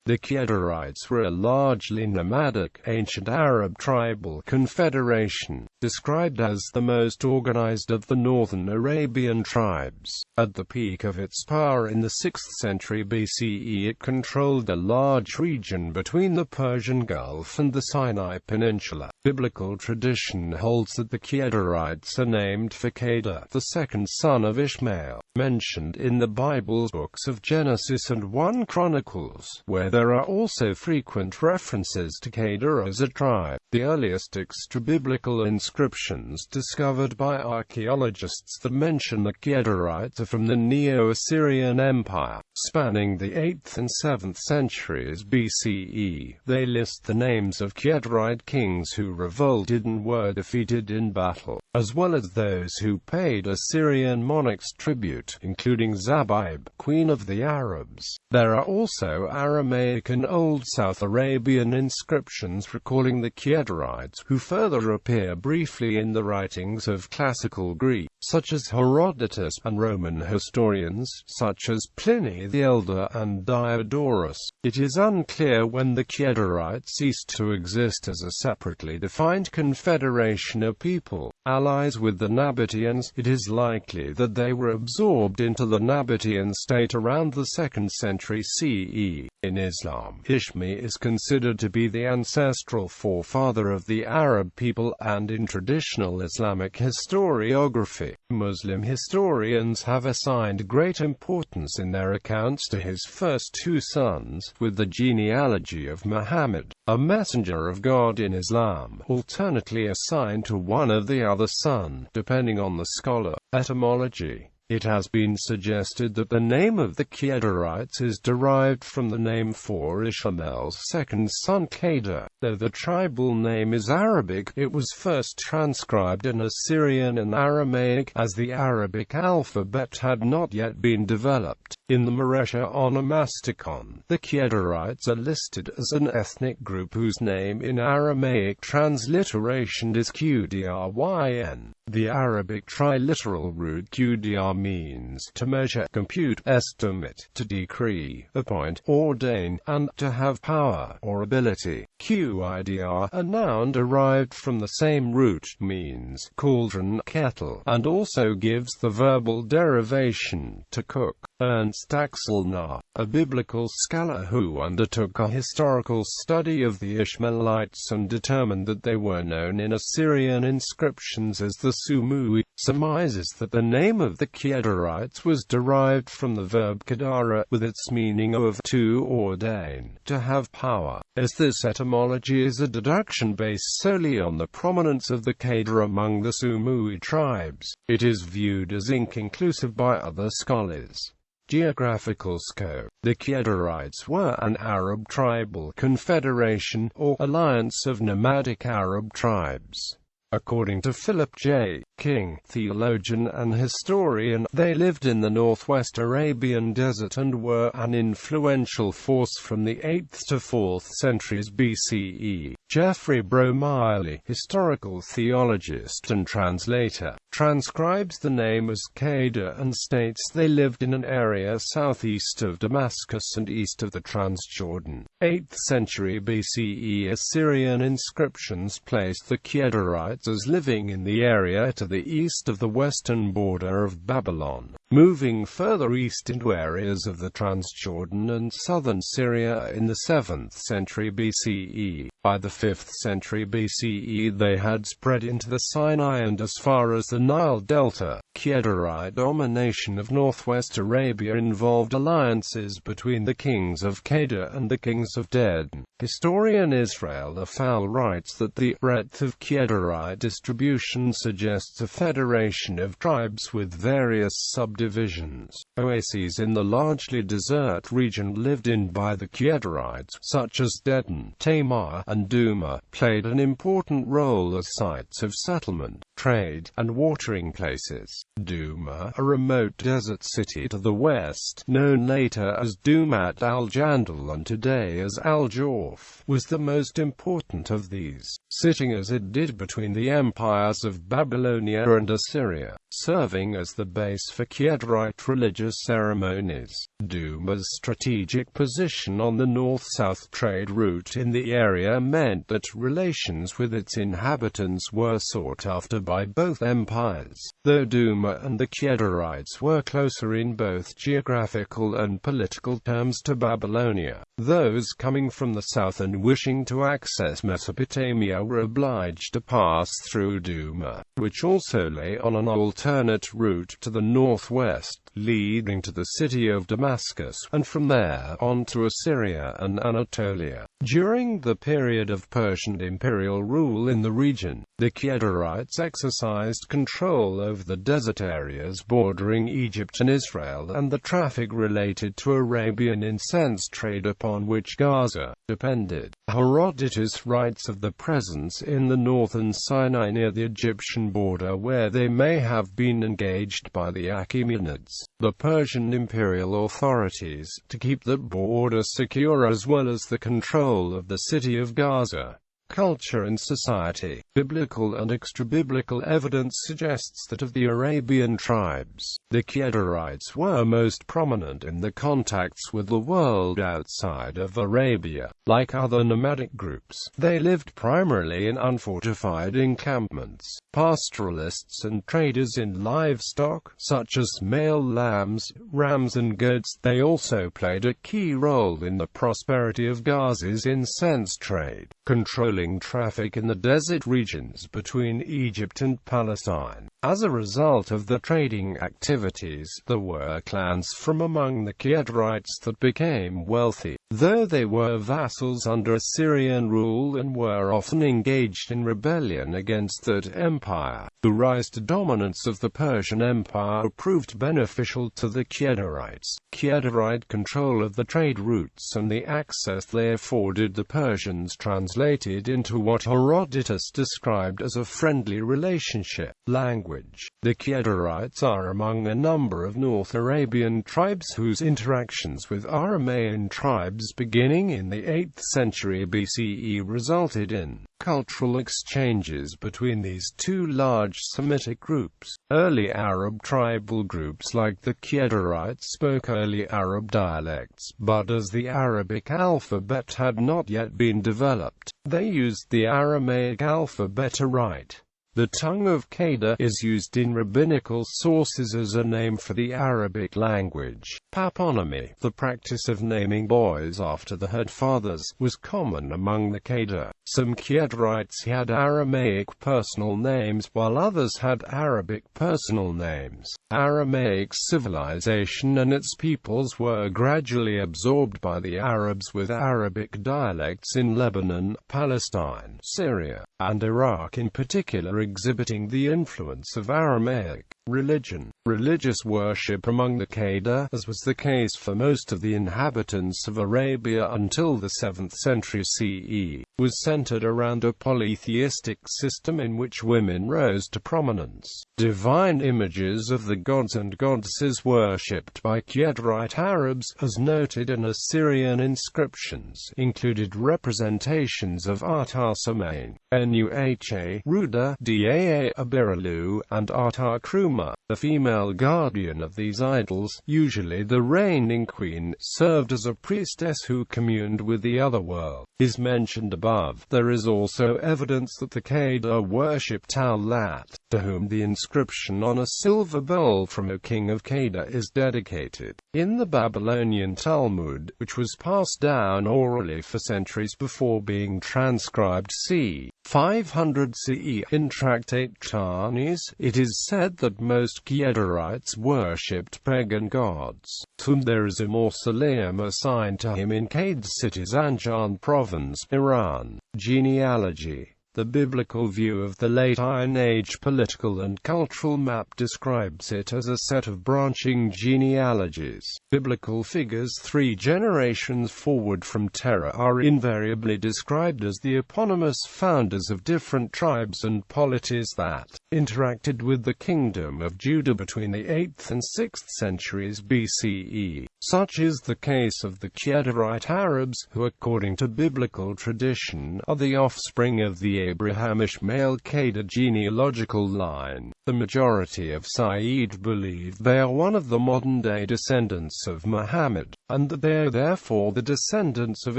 The Qedarites were a largely nomadic, ancient Arab tribal confederation, described as the most organized of the Northern Arabian tribes. At the peak of its power in the 6th century BCE, it controlled a large region between the Persian Gulf and the Sinai Peninsula. Biblical tradition holds that the Qedarites are named for Qedar, the second son of Ishmael, mentioned in the Bible's books of Genesis and 1 Chronicles, where there are also frequent references to Qedar as a tribe. The earliest extrabiblical inscriptions discovered by archaeologists that mention the Qedarites are from the Neo-Assyrian Empire, spanning the 8th and 7th centuries BCE. They list the names of Qedarite kings who revolted and were defeated in battle, as well as those who paid Assyrian monarchs tribute, including Zabib, queen of the Arabs. There are also Aramaic and Old South Arabian inscriptions recalling the Qedarites, who further appear briefly in the writings of classical Greek, such as Herodotus, and Roman historians, such as Pliny the Elder and Diodorus. It is unclear when the Qedarites ceased to exist as a separately defined confederation of people, allies with the Nabataeans. It is likely that they were absorbed into the Nabataean state around the 2nd century CE. In Islam, Ishmael is considered to be the ancestral forefather of the Arab people, and in traditional Islamic historiography, Muslim historians have assigned great importance in their accounts to his first 2 sons, with the genealogy of Muhammad, a messenger of God in Islam, alternately assigned to one of the other son, depending on the scholar. Etymology. It has been suggested that the name of the Qedarites is derived from the name for Ishmael's second son Qedar. Though the tribal name is Arabic, it was first transcribed in Assyrian and Aramaic, as the Arabic alphabet had not yet been developed. In the Maresha Onomasticon, the Qedarites are listed as an ethnic group whose name in Aramaic transliteration is Qdryn. The Arabic triliteral root Qdr means to measure, compute, estimate, to decree, appoint, ordain, and to have power or ability. Qidr, a noun derived from the same root, means cauldron, kettle, and also gives the verbal derivation to cook. Ernst Axelner, a biblical scholar who undertook a historical study of the Ishmaelites and determined that they were known in Assyrian inscriptions as the Sumui, surmises that the name of the Qedarites was derived from the verb Qedara, with its meaning of to ordain, to have power. As this etymology is a deduction based solely on the prominence of the Qedar among the Sumui tribes, it is viewed as inconclusive by other scholars. Geographical Scope. The Qedarites were an Arab tribal confederation, or alliance of nomadic Arab tribes. According to Philip J. King, theologian and historian, they lived in the northwest Arabian desert and were an influential force from the 8th to 4th centuries BCE. Geoffrey Bromiley, historical theologist and translator, transcribes the name as Qedar and states they lived in an area southeast of Damascus and east of the Transjordan. 8th century BCE Assyrian inscriptions placed the Qedarites as living in the area to the east of the western border of Babylon, moving further east into areas of the Transjordan and southern Syria in the 7th century BCE. By the 5th century BCE they had spread into the Sinai and as far as the Nile Delta. Qedarite domination of northwest Arabia involved alliances between the kings of Qedar and the kings of Dedan. Historian Israel Afal writes that the breadth of Qedarite distribution suggests a federation of tribes with various subdivisions. Oases in the largely desert region lived in by the Qedarites, such as Dedan, Tamar, and Duma, played an important role as sites of settlement. trade, and watering places. Duma, a remote desert city to the west, known later as Dumat al-Jandal and today as Al-Jawf, was the most important of these, sitting as it did between the empires of Babylonia and Assyria, serving as the base for Qedarite religious ceremonies. Duma's strategic position on the north-south trade route in the area meant that relations with its inhabitants were sought after by both empires, though Duma and the Qedarites were closer in both geographical and political terms to Babylonia. Those coming from the south and wishing to access Mesopotamia were obliged to pass through Duma, which also lay on an alternate route to the northwest, leading to the city of Damascus, and from there on to Assyria and Anatolia. During the period of Persian imperial rule in the region, the Qedarites exercised control over the desert areas bordering Egypt and Israel and the traffic related to Arabian incense trade upon which Gaza depended. Herodotus writes of the presence in the northern Sinai near the Egyptian border where they may have been engaged by the Achaemenids, the Persian imperial authorities, to keep the border secure as well as the control of the city of Gaza. Culture and society. Biblical and extrabiblical evidence suggests that of the Arabian tribes, the Qedarites were most prominent in the contacts with the world outside of Arabia. Like other nomadic groups, they lived primarily in unfortified encampments. Pastoralists and traders in livestock, such as male lambs, rams and goats, they also played a key role in the prosperity of Gaza's incense trade, controlling traffic in the desert regions between Egypt and Palestine. As a result of the trading activities, there were clans from among the Qedarites that became wealthy, though they were vassals under Assyrian rule and were often engaged in rebellion against that empire. The rise to dominance of the Persian Empire proved beneficial to the Qedarites. Qedarite control of the trade routes and the access they afforded the Persians translated into what Herodotus described as a friendly relationship. Language. The Qedarites are among a number of North Arabian tribes whose interactions with Aramaean tribes beginning in the 8th century BCE resulted in cultural exchanges between these two large Semitic groups. Early Arab tribal groups like the Qedarites spoke early Arab dialects, but as the Arabic alphabet had not yet been developed, they used the Aramaic alphabet to write. The tongue of Qedar is used in rabbinical sources as a name for the Arabic language. Paponymy, the practice of naming boys after the headfathers, was common among the Qedar. Some Qedarites had Aramaic personal names while others had Arabic personal names. Aramaic civilization and its peoples were gradually absorbed by the Arabs, with Arabic dialects in Lebanon, Palestine, Syria, and Iraq in particular exhibiting the influence of Aramaic. Religion. Religious worship among the Qedar, as was the case for most of the inhabitants of Arabia until the 7th century CE, was centered around a polytheistic system in which women rose to prominence. Divine images of the gods and goddesses worshipped by Qedarite Arabs, as noted in Assyrian inscriptions, included representations of Artasamain, Nuha, Ruda, Daa, Abiralu, and Artakruma. The female guardian of these idols, usually the reigning queen, served as a priestess who communed with the other world, is mentioned above. There is also evidence that the Qedar worshipped Al-Lat, to whom the inscription on a silver bowl from a king of Qedar is dedicated. In the Babylonian Talmud, which was passed down orally for centuries before being transcribed c. 500 CE in Tractate Ceremonies, it is said that most Qedarites worshipped pagan gods, to whom there is a mausoleum assigned to him in Qed city Zanjan province, Iran. Genealogy. The biblical view of the late Iron Age political and cultural map describes it as a set of branching genealogies. Biblical figures 3 generations forward from Terah are invariably described as the eponymous founders of different tribes and polities that interacted with the kingdom of Judah between the 8th and 6th centuries BCE. Such is the case of the Qedarite Arabs, who according to biblical tradition are the offspring of the Abraham-Ishmael Qedar genealogical line. The majority of Sayyid believe they are one of the modern-day descendants of Muhammad, and that they are therefore the descendants of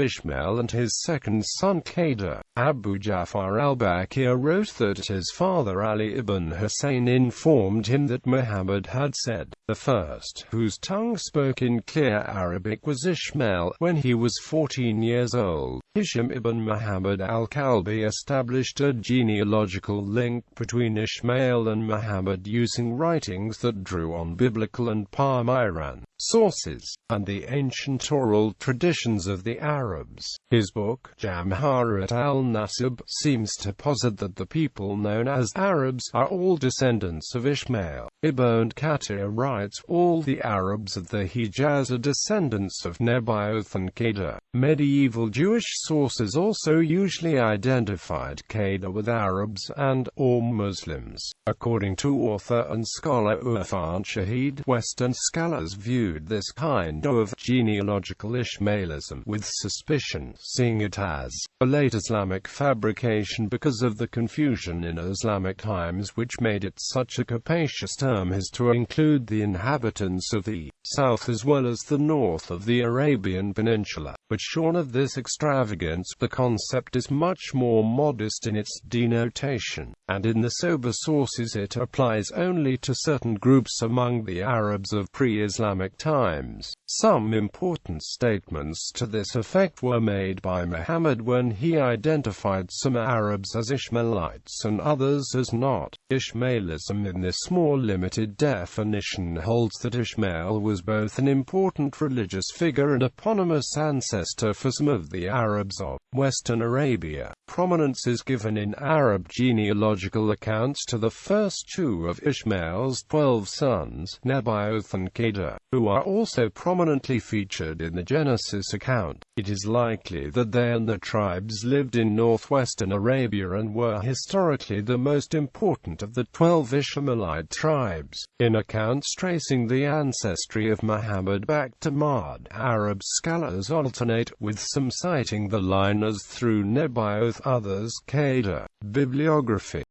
Ishmael and his second son Qedar. Abu Ja'far al-Baqir wrote that his father Ali ibn Hussein informed him that Muhammad had said, "The first whose tongue spoke in clear Arabic was Ishmael." When he was 14 years old, Hisham ibn Muhammad al-Kalbi established a genealogical link between Ishmael and Muhammad using writings that drew on biblical and Palmyran sources, and the ancient oral traditions of the Arabs. His book, Jamharat al-Nasib, seems to posit that the people known as Arabs are all descendants of Ishmael. Ibn Kathir writes, all the Arabs of the Hijaz are descendants of Nebaioth and Qedar. Medieval Jewish sources also usually identified Qedar with Arabs and/or Muslims. According to author and scholar Urfan Shahid, Western scholars viewed this kind of genealogical Ishmaelism with suspicion, seeing it as a late Islamic fabrication because of the confusion in Islamic times which made it such a capacious term as to include the inhabitants of the south as well as the north of the Arabian Peninsula. But shorn of this extravagance, the concept is much more modest in its denotation, and in the sober sources it applies only to certain groups among the Arabs of pre-Islamic times. Some important statements to this effect were made by Muhammad when he identified some Arabs as Ishmaelites and others as not. Ishmaelism in this more limited definition holds that Ishmael was both an important religious figure and eponymous ancestor for some of the Arabs of Western Arabia. Prominence is given in Arab genealogical accounts to the first two of Ishmael's 12 sons, Nebaioth and Qedar, who are also prominently featured in the Genesis account. It is likely that they and the tribes lived in northwestern Arabia and were historically the most important of the 12 Ishmaelite tribes. In accounts tracing the ancestry of Muhammad back to Ma'd, Arab scholars alternate, with some citing the line as through Nebaioth, others Qedar. Bibliography.